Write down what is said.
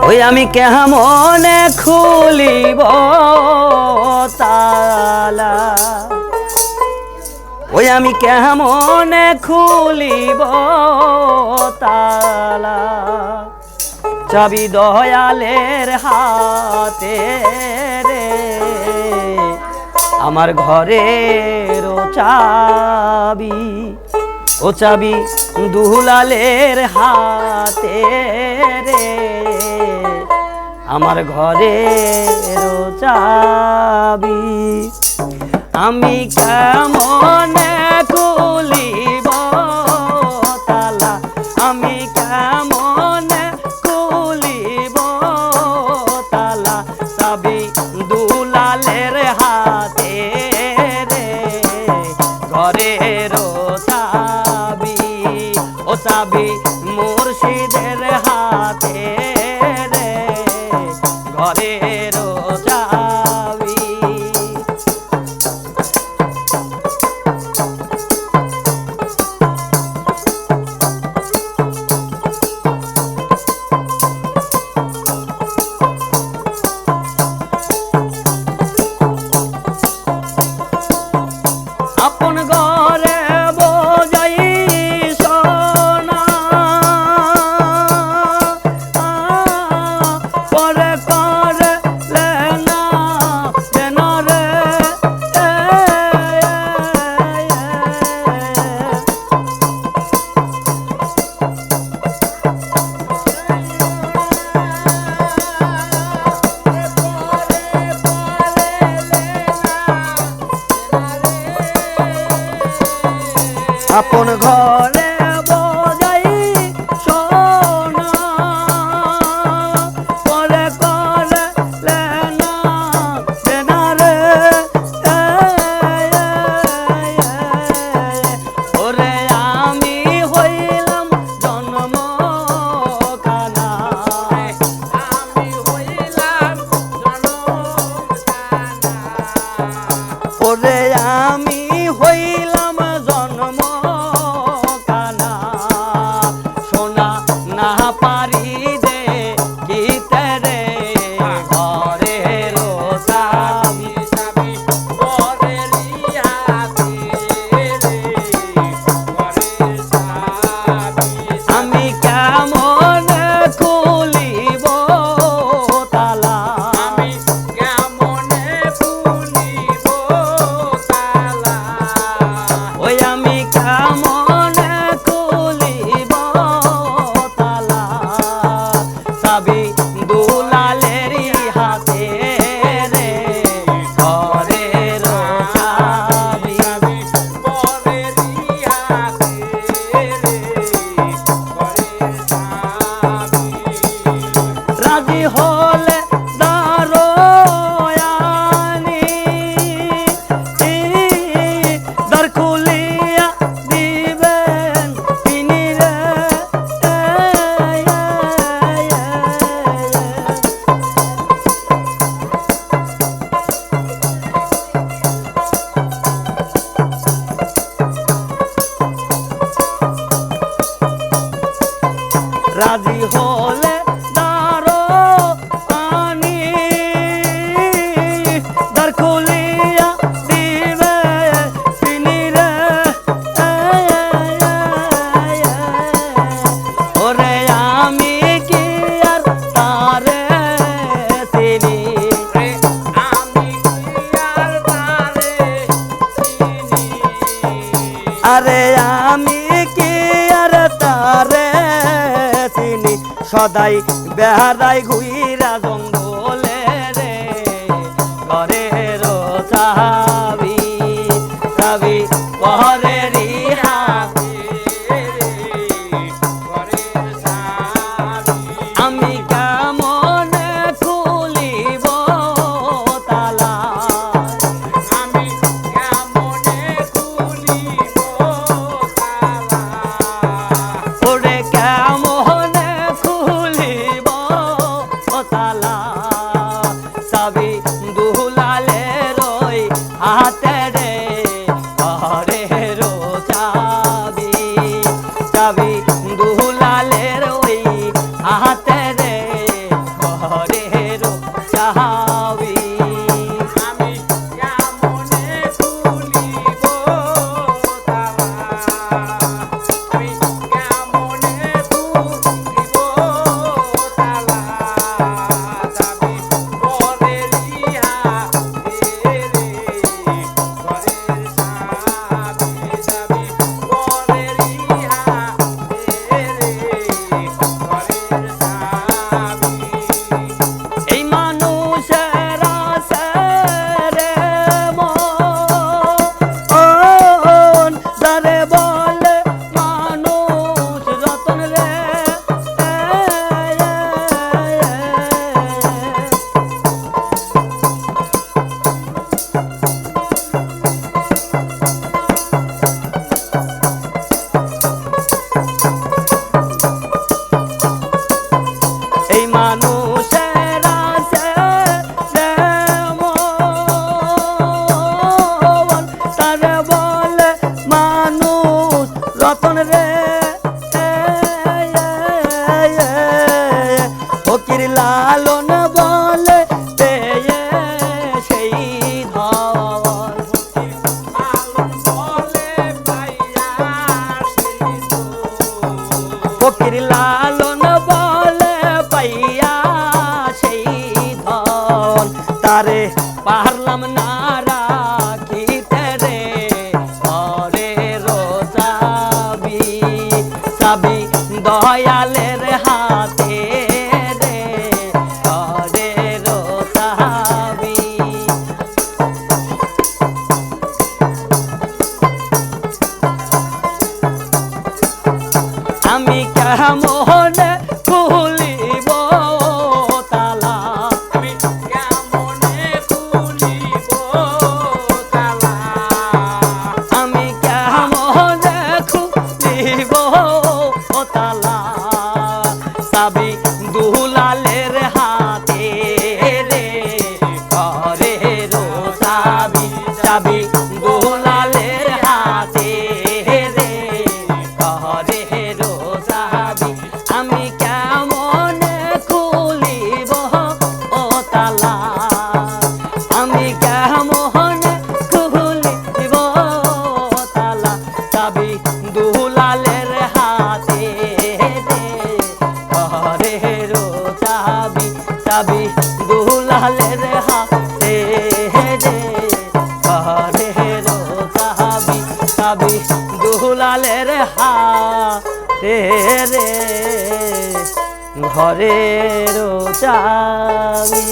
ওই আমি কেমনে খুলিব তালা, ওই আমি কেমনে খুলিব তালা, চাবি দয়ালের হাতে রে, আমার ঘরের চাবি, ও চাবি দুলালের হাতে রে, আমার ঘরের চাবি। আমি কেমনে খুলিব তালা, আমি কেমনে খুলিব তালা, চাবি দুলালের হাতে রে, ঘরের চাবি, ও চাবি মুর্শিদের হাতে রে, ঘরের চাবি। আপন ঘরে বোঝাই সোনা, পরে করলে না কেন রে, আপন ঘরে বোঝাই সোনা, পরে করলে না কেন রে, ওরে আমি হইলাম জন্ম কানা, আমি হইলাম জন্ম কানা, ওরে আমি হইলাম জন্ম কানা, সোনা না পারি দে গীতে রে, ঘরের চাবি, চাবি ঘরের হাতে রে, ঘরের চাবি। আমি কেমনে খুলিব তালা, আমি কেমনে খুলিব তালা, ওই আমি কেমনে খুলিব তালা, চাবি দুলালেরই হাতে রে, ঘরের চাবি, ঘরেরই হাতে রে, ঘরের চাবি। রাজি হলে দারোয়ানি দ্বার খুলিয়া দিবেন তিনি রে, রাজি হলে দারোয়ানি দ্বার খুলিয়া দিবে তিনি রে, ওরে আমি কি আর তারে চিনি, আমি কি আর তারে চিনি, আরে আমি কি আর তারে চিনি, সদাই বেহারাই ঘুইরা জঙ্গলে রে, ঘরের চাবি, চাবি ঘরেরই হাতে রে, ঘরের চাবি। আমি কেমনে খুলিব তালা, আমি কেমনে খুলিব তালা, ওরে কেমনে খুলিব তালা, চাবি দুলালের হাতে রে, ঘরের দয়ালের হাতে রে ঘরের চাবি। আমি কেমনে খুলিব তালা, আমি কেমনে খুলিব তালা, আমি কেমনে খুলিব তালা, চাবি দুলালের হাতে রে ঘরের চাবি, চাবি দুলালের হাতে রে ঘরের চাবি। আমি কেমনে খুলিব ও তালা, আমি কেমনে খুলিব তালা, চাবি দুলালের হাতে রে ঘরের চাবি, চাবি দুলালের হাতে রে ঘরের চাবি, চাবি দুলালের হাতে রে ঘরের চাবি।